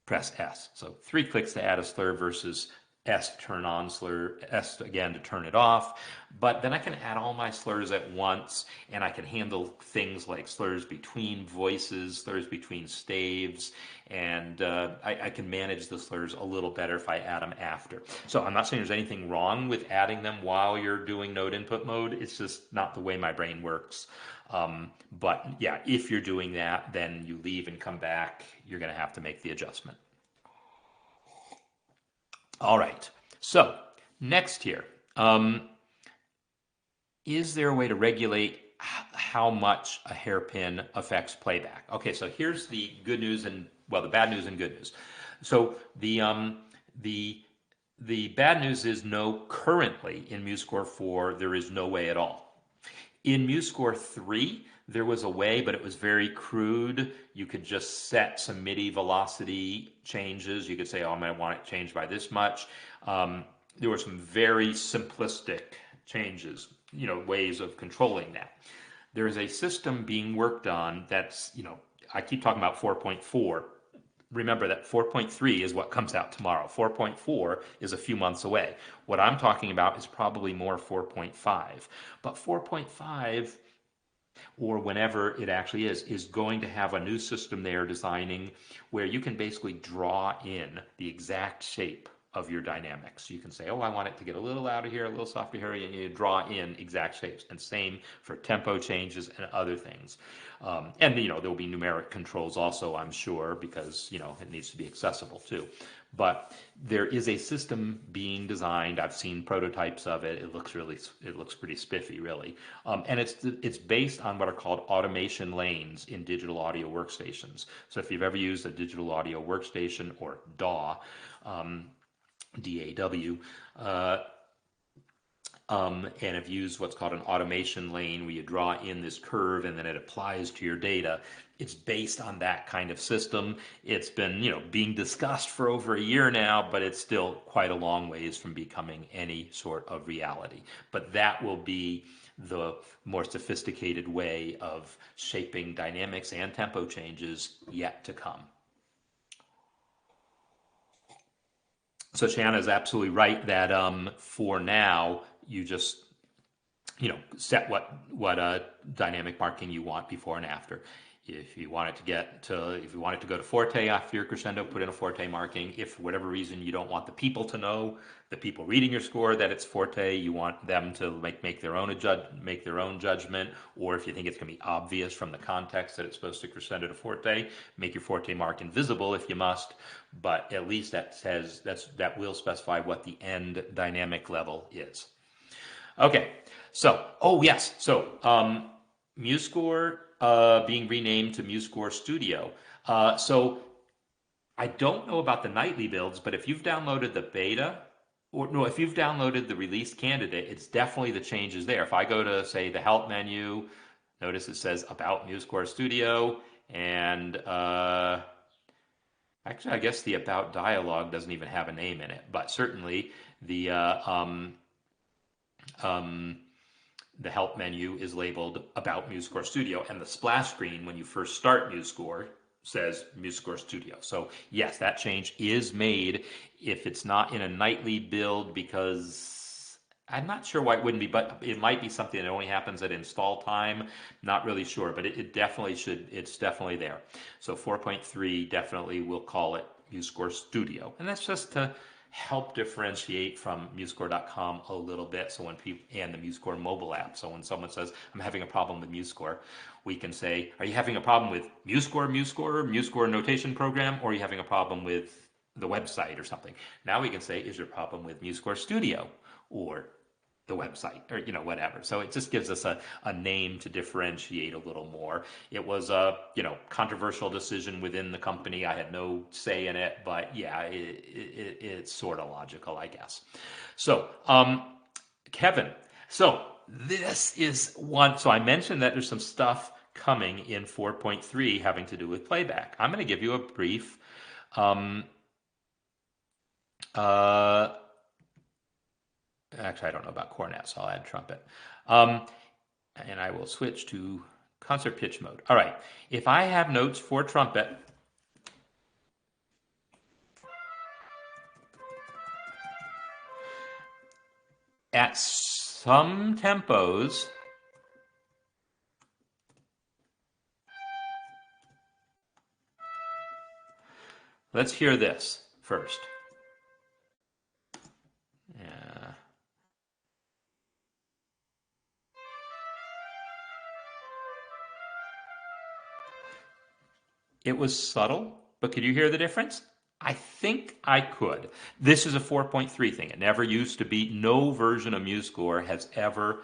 A: press S. So 3 clicks to add a slur versus S to turn on slur, S again to turn it off. But then I can add all my slurs at once, and I can handle things like slurs between voices, slurs between staves, and I can manage the slurs a little better if I add them after. So I'm not saying there's anything wrong with adding them while you're doing note input mode. It's just not the way my brain works. But yeah, if you're doing that, then you leave and come back, you're going to have to make the adjustment. All right, so next here, is there a way to regulate how much a hairpin affects playback? Okay, so here's the good news and, well, the bad news and good news. So the bad news is no, currently in MuseScore 4, there is no way at all. In MuseScore 3, there was a way, but it was very crude. You could just set some MIDI velocity changes. You could say, oh, I might want it changed by this much. There were some very simplistic changes, ways of controlling that. There is a system being worked on that's, I keep talking about 4.4. Remember that 4.3 is what comes out tomorrow. 4.4 is a few months away. What I'm talking about is probably more 4.5. But 4.5, or whenever it actually is going to have a new system they're designing where you can basically draw in the exact shape of your dynamics. You can say, oh, I want it to get a little louder here, a little softer here, and you draw in exact shapes. And same for tempo changes and other things. And there'll be numeric controls also, I'm sure, because it needs to be accessible too. But there is a system being designed. I've seen prototypes of it. It looks pretty spiffy, really. And it's based on what are called automation lanes in digital audio workstations. So if you've ever used a digital audio workstation, or DAW, DAW, and have used what's called an automation lane, where you draw in this curve and then it applies to your data. It's based on that kind of system. It's been, being discussed for over a year now, but it's still quite a long ways from becoming any sort of reality. But that will be the more sophisticated way of shaping dynamics and tempo changes yet to come. So Shanna is absolutely right that for now, you just set what dynamic marking you want before and after. If you want it to go to forte after your crescendo, put in a forte marking. If for whatever reason you don't want the people to know, the people reading your score, that it's forte, you want them to make their own judgment. Or if you think it's going to be obvious from the context that it's supposed to crescendo to forte, make your forte mark invisible if you must. But at least that will specify what the end dynamic level is. Okay, so MuseScore being renamed to MuseScore Studio. So I don't know about the nightly builds, but if you've downloaded the beta, if you've downloaded the release candidate, it's definitely the changes there. If I go to, say, the help menu, notice it says About MuseScore Studio, and Actually, I guess the about dialog doesn't even have a name in it, but certainly the um, the help menu is labeled About MuseScore Studio, and the splash screen when you first start MuseScore says MuseScore Studio. So yes, that change is made if it's not in a nightly build, because I'm not sure why it wouldn't be, but it might be something that only happens at install time. Not really sure, but it definitely should. It's definitely there. So 4.3 definitely will call it MuseScore Studio, and that's just to help differentiate from MuseScore.com a little bit. So when people, and the MuseScore mobile app. So when someone says, I'm having a problem with MuseScore, we can say, are you having a problem with MuseScore notation program, or are you having a problem with the website or something? Now we can say, is your problem with MuseScore Studio or the website, or whatever. So it just gives us a name to differentiate a little more. It was a controversial decision within the company. I had no say in it, but yeah, it's sort of logical, I guess. So Kevin, so this is one. So I mentioned that there's some stuff coming in 4.3 having to do with playback. I'm going to give you a brief um, uh, actually, I don't know about cornet, so I'll add trumpet. And I will switch to concert pitch mode. All right. If I have notes for trumpet, at some tempos, let's hear this first. Yeah. It was subtle, but could you hear the difference? I think I could. This is a 4.3 thing. It never used to be. No version of MuseScore has ever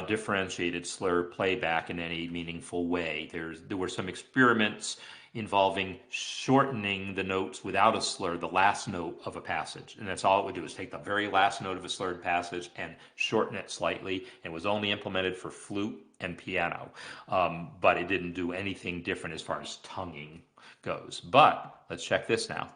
A: differentiated slur playback in any meaningful way. There were some experiments involving shortening the notes without a slur, the last note of a passage. And that's all it would do, is take the very last note of a slurred passage and shorten it slightly. And it was only implemented for flute and piano. But it didn't do anything different as far as tonguing goes. But let's check this now.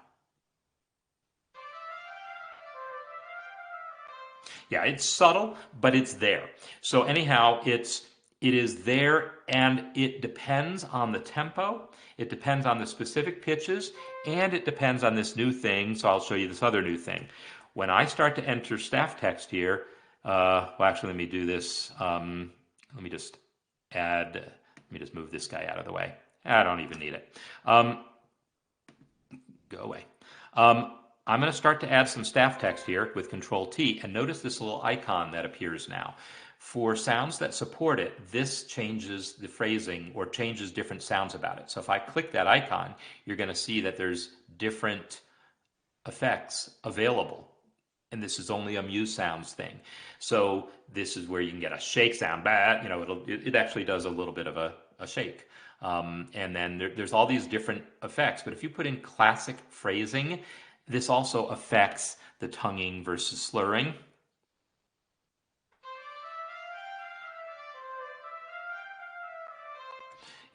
A: Yeah, it's subtle, but it's there. So anyhow, it is there, and it depends on the tempo, it depends on the specific pitches, and it depends on this new thing. So I'll show you this other new thing. When I start to enter staff text here, well, actually, let me do this. Let me just move this guy out of the way. I don't even need it. Go away. I'm going to start to add some staff text here with Control T, and notice this little icon that appears now. For sounds that support it, this changes the phrasing or changes different sounds about it. So if I click that icon, you're going to see that there's different effects available. And this is only a Muse Sounds thing. So this is where you can get a shake sound. It actually does a little bit of a shake. And then there's all these different effects. But if you put in classic phrasing, this also affects the tonguing versus slurring.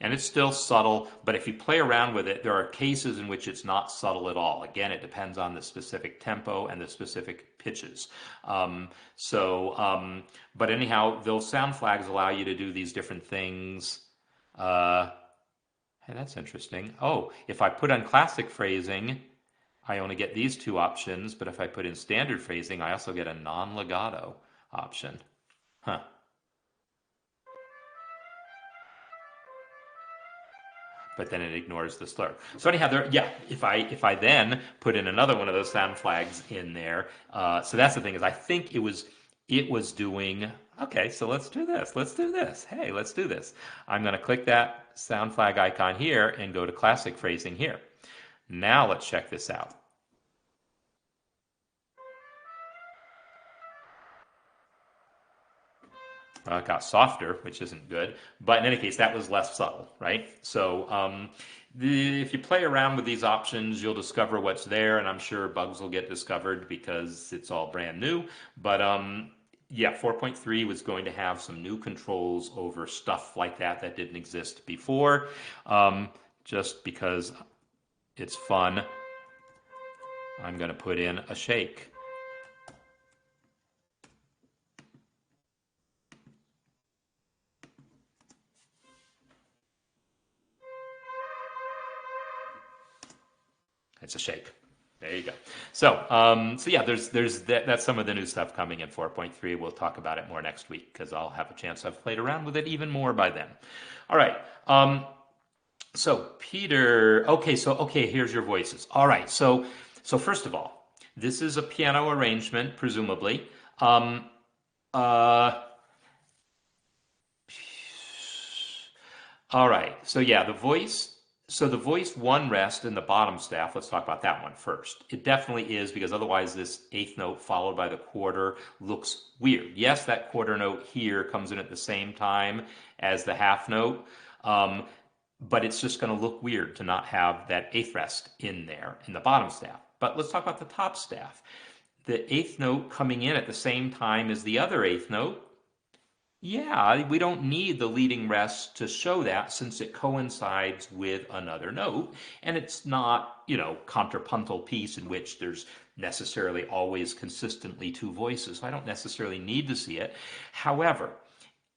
A: And it's still subtle, but if you play around with it, there are cases in which it's not subtle at all. Again, it depends on the specific tempo and the specific pitches. But anyhow, those sound flags allow you to do these different things. Hey, that's interesting. Oh, if I put on classic phrasing, I only get these two options, but if I put in standard phrasing, I also get a non-legato option. Huh. But then it ignores the slur. So anyhow, if I then put in another one of those sound flags in there, so that's the thing, is I think it was doing, okay, so let's do this. Hey, let's do this. I'm going to click that sound flag icon here and go to classic phrasing here. Now let's check this out. It got softer, which isn't good. But in any case, that was less subtle, right? So if you play around with these options, you'll discover what's there, and I'm sure bugs will get discovered because it's all brand new. But yeah, 4.3 was going to have some new controls over stuff like that didn't exist before, just because it's fun, I'm going to put in a shake. It's a shake. There you go. So yeah, that's some of the new stuff coming in 4.3. We'll talk about it more next week because I'll have a chance. I've played around with it even more by then. All right. So Peter, okay, here's your voices. All right. So first of all, this is a piano arrangement, presumably. Uh, all right. So yeah, the voice. So the voice one rest in the bottom staff, let's talk about that one first. It definitely is because otherwise this eighth note followed by the quarter looks weird. Yes, that quarter note here comes in at the same time as the half note, but it's just going to look weird to not have that eighth rest in there in the bottom staff. But let's talk about the top staff. The eighth note coming in at the same time as the other eighth note. Yeah, we don't need the leading rest to show that since it coincides with another note. And it's not, contrapuntal piece in which there's necessarily always consistently two voices. So I don't necessarily need to see it. However,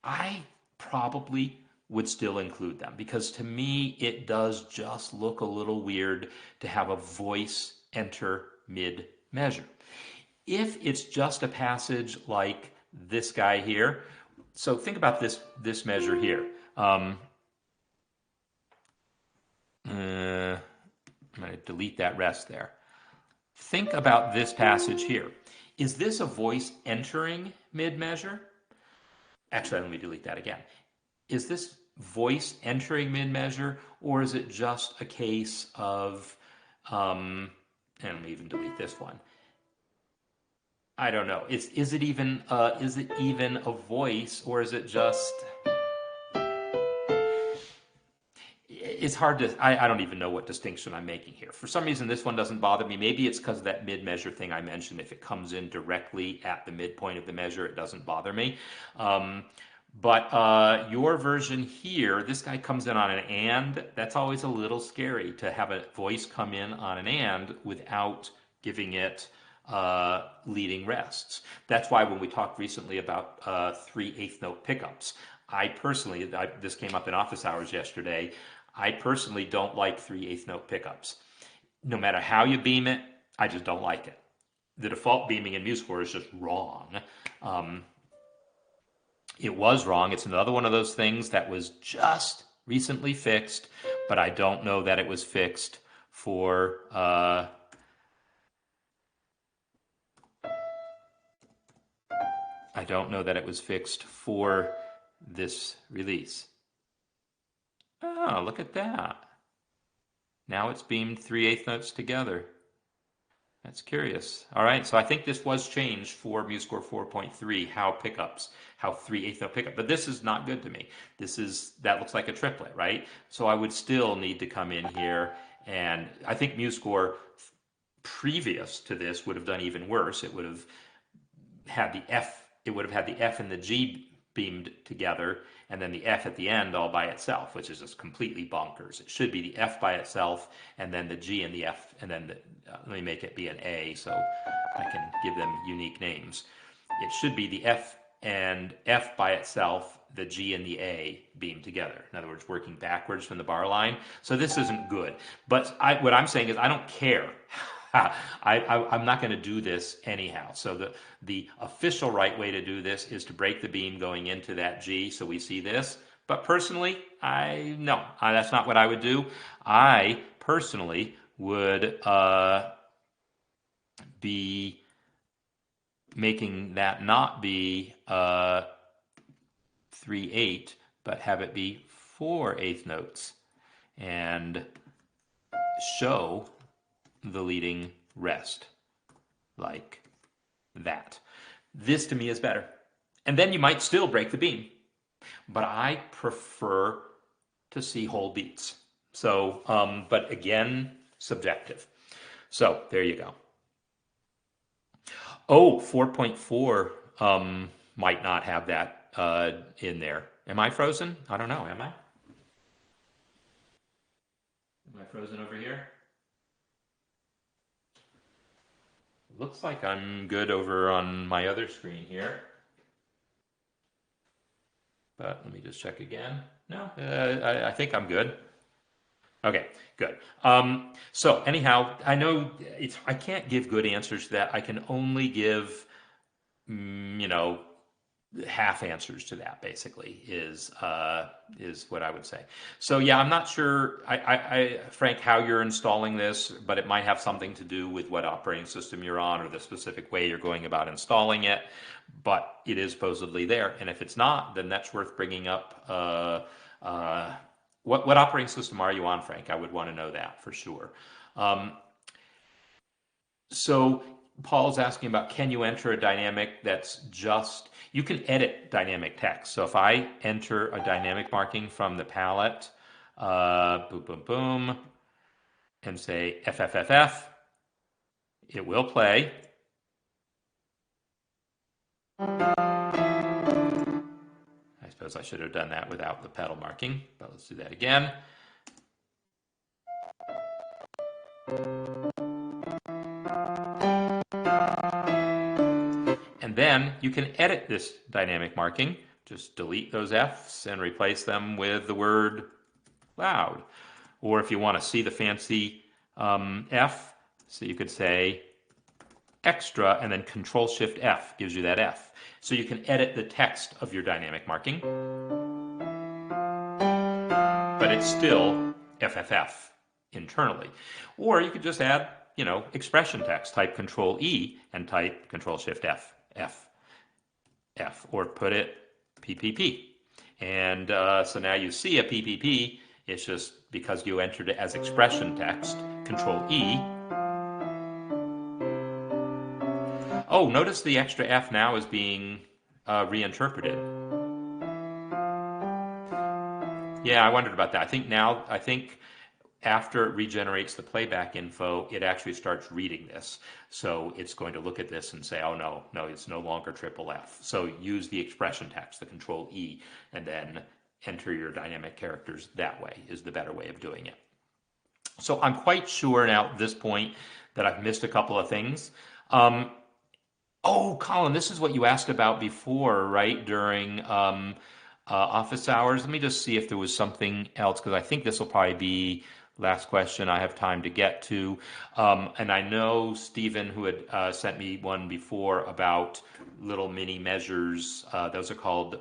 A: I probably would still include them because to me, it does just look a little weird to have a voice enter mid measure. If it's just a passage like this guy here, so think about this measure here. I'm going to delete that rest there. Think about this passage here. Is this a voice entering mid measure? Actually, let me delete that again. Is this voice entering mid measure, or is it just a case of, and let me even delete this one. I don't know. Is it even a voice, or is it just? It's hard to. I don't even know what distinction I'm making here. For some reason, this one doesn't bother me. Maybe it's because of that mid measure thing I mentioned. If it comes in directly at the midpoint of the measure, it doesn't bother me. But your version here, this guy comes in on an and. That's always a little scary to have a voice come in on an and without giving it leading rests. That's why when we talked recently about 3/8 note pickups, this came up in office hours yesterday. I personally don't like 3/8 note pickups. No matter how you beam it, I just don't like it. The default beaming in MuseScore is just wrong. It was wrong. It's another one of those things that was just recently fixed, but I don't know that it was fixed for I don't know that it was fixed for this release. Oh, look at that. Now it's beamed 3/8 notes together. That's curious. All right, so I think this was changed for MuseScore 4.3, how 3/8 note pickup. But this is not good to me. That looks like a triplet, right? So I would still need to come in here, and I think MuseScore previous to this would have done even worse. It would have had the F and the G beamed together, and then the F at the end all by itself, which is just completely bonkers. It should be the F by itself, and then the G and the F, and then let me make it be an A so I can give them unique names. It should be the F and F by itself, the G and the A beamed together. In other words, working backwards from the bar line. So this isn't good. But what I'm saying is I don't care. I'm not going to do this anyhow. So the official right way to do this is to break the beam going into that G so we see this. But personally, that's not what I would do. I personally would be making that not be 3/8, but have it be 4/8 notes and show the leading rest like that. This to me is better. And then you might still break the beam, but I prefer to see whole beats. So, but again, subjective. So there you go. Oh, 4.4 might not have that in there. Am I frozen? I don't know. Am I? Am I frozen over here? Looks like I'm good over on my other screen here. But let me just check again. No, I think I'm good. Okay, good. So anyhow, I know I can't give good answers to that. I can only give, you know, half answers to that. Basically, is what I would say. So yeah, I'm not sure, Frank, how you're installing this, but it might have something to do with what operating system you're on or the specific way you're going about installing it. But it is supposedly there, and if it's not, then that's worth bringing up. What operating system are you on, Frank? I would want to know that for sure. Um, so Paul's asking about, can you enter a dynamic that's just, you can edit dynamic text. So if I enter a dynamic marking from the palette, boom, boom, boom, and say FFFF, it will play. I suppose I should have done that without the pedal marking, but let's do that again. And then you can edit this dynamic marking. Just delete those Fs and replace them with the word loud. Or if you want to see the fancy F, so you could say extra and then Control-Shift-F gives you that F. So you can edit the text of your dynamic marking, but it's still FFF internally. Or you could just add, expression text, type Control-E and type Control-Shift-F, F, F, or put it PPP. And so now you see a PPP. It's just because you entered it as expression text, Control-E. Oh, notice the extra F now is being reinterpreted. Yeah, I wondered about that. I think after it regenerates the playback info, it actually starts reading this. So it's going to look at this and say, oh, no, it's no longer triple F. So use the expression text, the Control-E, and then enter your dynamic characters that way is the better way of doing it. So I'm quite sure now at this point that I've missed a couple of things. Oh, Colin, this is what you asked about before, right? During office hours. Let me just see if there was something else, because I think this will probably be last question I have time to get to. And I know Stephen, who had sent me one before about little mini measures. Those are called,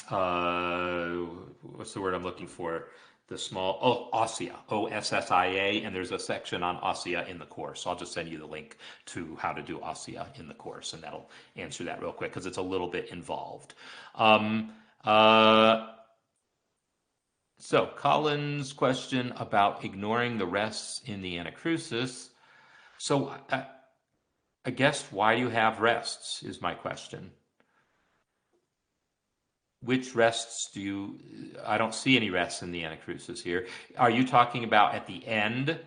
A: what's the word I'm looking for? The small, Ossia, Ossia, and there's a section on Ossia in the course. I'll just send you the link to how to do Ossia in the course, and that'll answer that real quick because it's a little bit involved. So Colin's question about ignoring the rests in the anacrusis. So I guess, why do you have rests is my question. Which rests do you, I don't see any rests in the anacrusis here. Are you talking about at the end,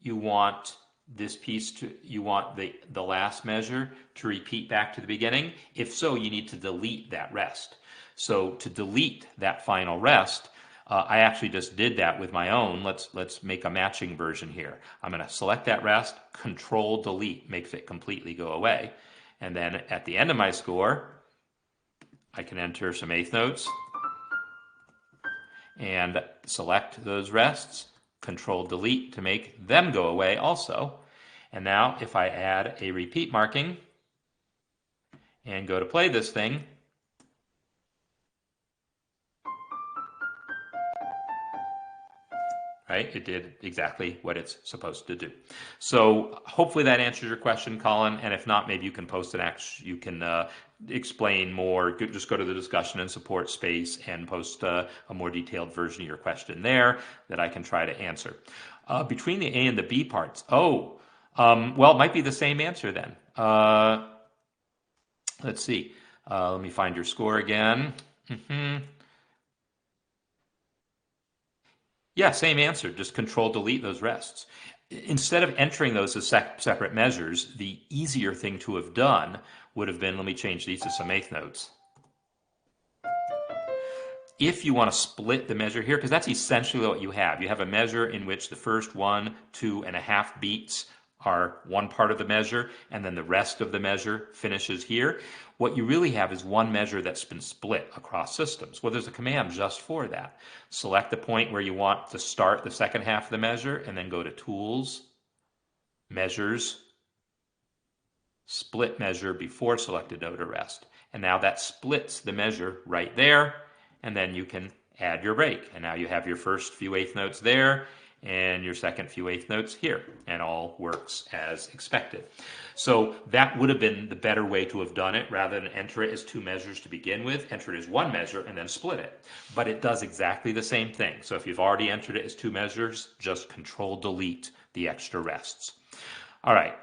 A: you want this piece to, you want the last measure to repeat back to the beginning? If so, you need to delete that rest. So to delete that final rest, I actually just did that with my own. Let's make a matching version here. I'm going to select that rest, Control Delete makes it completely go away. And then at the end of my score, I can enter some eighth notes and select those rests, Control Delete to make them go away also. And now if I add a repeat marking and go to play this thing, right? It did exactly what it's supposed to do. So hopefully that answers your question, Colin. And if not, maybe you can post an you can explain more. Just go to the discussion and support space and post a more detailed version of your question there that I can try to answer. Between the A and the B parts. Well, it might be the same answer then. Let's see. Let me find your score again. Yeah, same answer. Just Control Delete those rests. Instead of entering those as separate measures, the easier thing to have done would have been, let me change these to some eighth notes. If you want to split the measure here, because that's essentially what you have. You have a measure in which the first 1, 2.5 beats are one part of the measure, and then the rest of the measure finishes here. What you really have is one measure that's been split across systems. Well, there's a command just for that. Select the point where you want to start the second half of the measure, and then go to Tools, Measures, Split Measure before selected note or rest. And now that splits the measure right there, and then you can add your break. And now you have your first few eighth notes there, and your second few eighth notes here, and all works as expected. So that would have been the better way to have done it, rather than enter it as two measures to begin with. Enter it as one measure and then split it. But it does exactly the same thing. So if you've already entered it as two measures, just Control-Delete the extra rests. All right.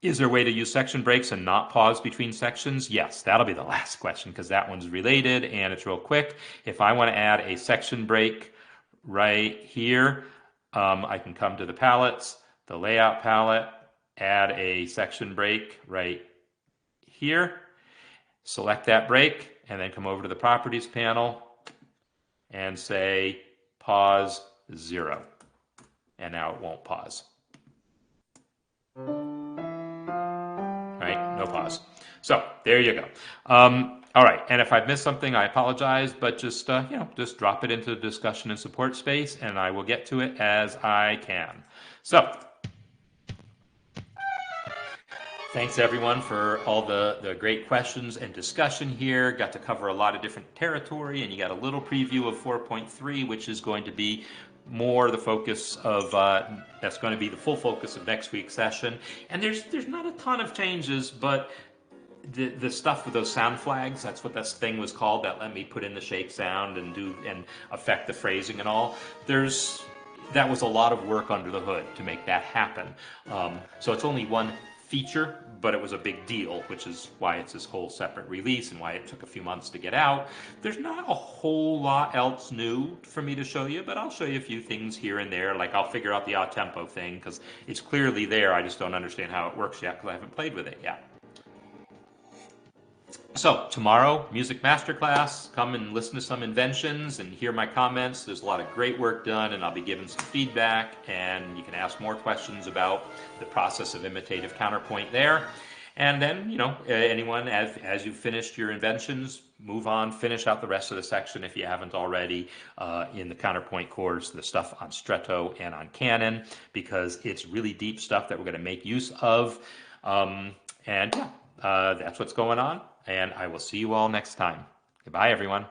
A: Is there a way to use section breaks and not pause between sections? Yes, that'll be the last question, because that one's related and it's real quick. If I want to add a section break right here, I can come to the palettes, the layout palette, add a section break right here, select that break, and then come over to the properties panel and say pause 0. And now it won't pause. Right? No pause. So there you go. All right, and if I've missed something, I apologize, but just just drop it into the discussion and support space, and I will get to it as I can. So thanks everyone for all the great questions and discussion here. Got to cover a lot of different territory, and you got a little preview of 4.3, which is going to be more the focus of that's going to be the full focus of next week's session. And there's not a ton of changes, but the stuff with those sound flags, that's what this thing was called, that let me put in the shake sound and affect the phrasing and all. That was a lot of work under the hood to make that happen. So it's only one feature, but it was a big deal, which is why it's this whole separate release and why it took a few months to get out. There's not a whole lot else new for me to show you, but I'll show you a few things here and there. Like I'll figure out the odd tempo thing, because it's clearly there. I just don't understand how it works yet, because I haven't played with it yet. So tomorrow, music masterclass. Come and listen to some inventions and hear my comments. There's a lot of great work done, and I'll be giving some feedback, and you can ask more questions about the process of imitative counterpoint there. And then, anyone, as you've finished your inventions, move on, finish out the rest of the section if you haven't already in the counterpoint course, the stuff on stretto and on canon, because it's really deep stuff that we're going to make use of. That's what's going on. And I will see you all next time. Goodbye, everyone.